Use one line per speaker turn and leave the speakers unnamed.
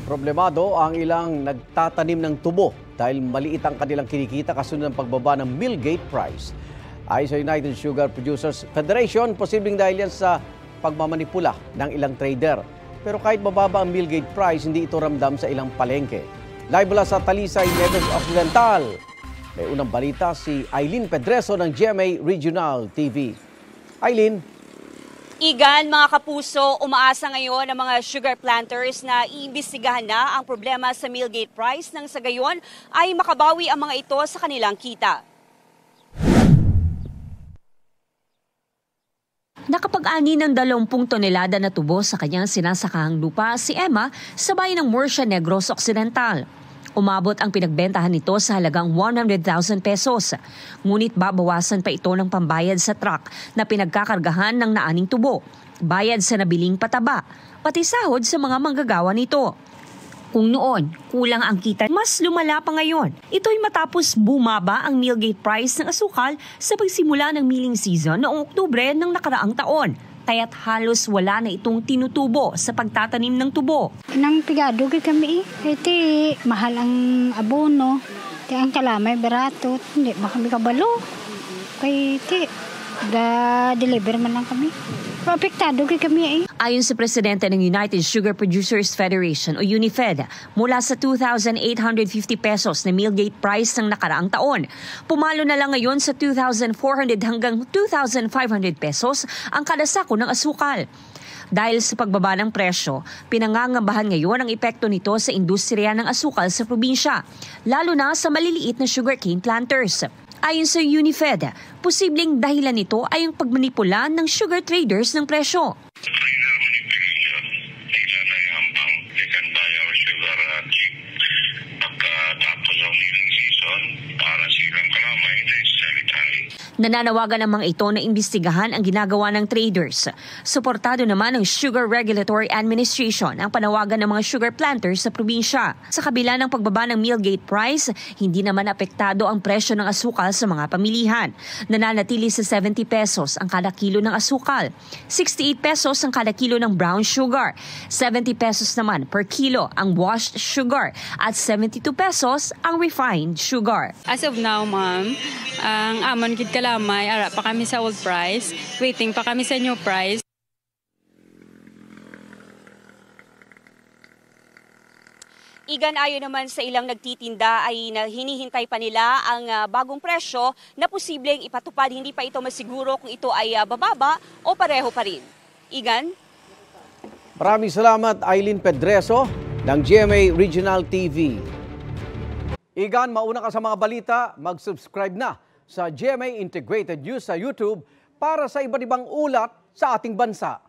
Problemado ang ilang nagtatanim ng tubo dahil maliit ang kanilang kinikita kasunod ng pagbaba ng mill gate price. Ayon sa United Sugar Producers Federation, posibleng dahil yan sa pagmamanipula ng ilang trader. Pero kahit mababa ang mill gate price, hindi ito ramdam sa ilang palengke. Live mula sa Talisay, Negros Occidental. May unang balita si Aileen Pedreso ng GMA Regional TV. Aileen.
Igan, mga kapuso, umaasa ngayon ang mga sugar planters na iimbestigahan na ang problema sa mill gate price nang sa gayon ay makabawi ang mga ito sa kanilang kita.
Nakapag-ani ng 20 tonelada na tubo sa kanyang sinasakahang lupa si Emma sa bayan ng Murcia, Negros Occidental. Umabot ang pinagbentahan nito sa halagang 100,000 pesos. Ngunit babawasan pa ito ng pambayad sa truck na pinagkakargahan ng naaning tubo, bayad sa nabiling pataba, pati sahod sa mga manggagawa nito. Kung noon, kulang ang kita, mas lumala pa ngayon. Ito'y matapos bumaba ang mill gate price ng asukal sa pagsimula ng milling season noong Oktubre ng nakaraang taon. Kaya't halos wala na itong tinutubo sa pagtatanim ng tubo.
Nang pigado kami iti mahal ang abono, ti ang kalamay barato, hindi ba kami kabalo. Kay ti deliver man lang kami. Apektado kami .
Ayon sa presidente ng United Sugar Producers Federation o UNIFED, mula sa 2,850 pesos na mill gate price ng nakaraang taon, pumalo na lang ngayon sa 2,400 hanggang 2,500 pesos ang kada sako ng asukal. Dahil sa pagbaba ng presyo, pinangangambahan ngayon ang epekto nito sa industriya ng asukal sa probinsya, lalo na sa maliliit na sugarcane planters. Ayon sa UNIFED, posibleng dahilan nito ay ang pagmanipula ng sugar traders ng presyo.
Trader manipulation, sila na ihambang, they can buy our sugar cheap pagkatapos ng milling season para silang kalamay, they sell it high.
Nananawagan ang mga ito na imbestigahan ang ginagawa ng traders. Suportado naman ng Sugar Regulatory Administration ang panawagan ng mga sugar planters sa probinsya. Sa kabila ng pagbaba ng mill gate price, hindi naman apektado ang presyo ng asukal sa mga pamilihan. Nananatili sa 70 pesos ang kada kilo ng asukal, 68 pesos ang kada kilo ng brown sugar, 70 pesos naman per kilo ang washed sugar at 72 pesos ang refined sugar.
As of now, ma'am, ang amon kid kalamay, ara pa kami sa old price, waiting pa kami sa new price.
Igan, ayon naman sa ilang nagtitinda ay hinihintay pa nila ang bagong presyo na posibleng ipatupad. Hindi pa ito masiguro kung ito ay bababa o pareho pa rin. Igan?
Maraming salamat, Aileen Pedreso ng GMA Regional TV. Igan, mauna ka sa mga balita, mag-subscribe na sa GMA Integrated News sa YouTube para sa iba't ibang ulat sa ating bansa.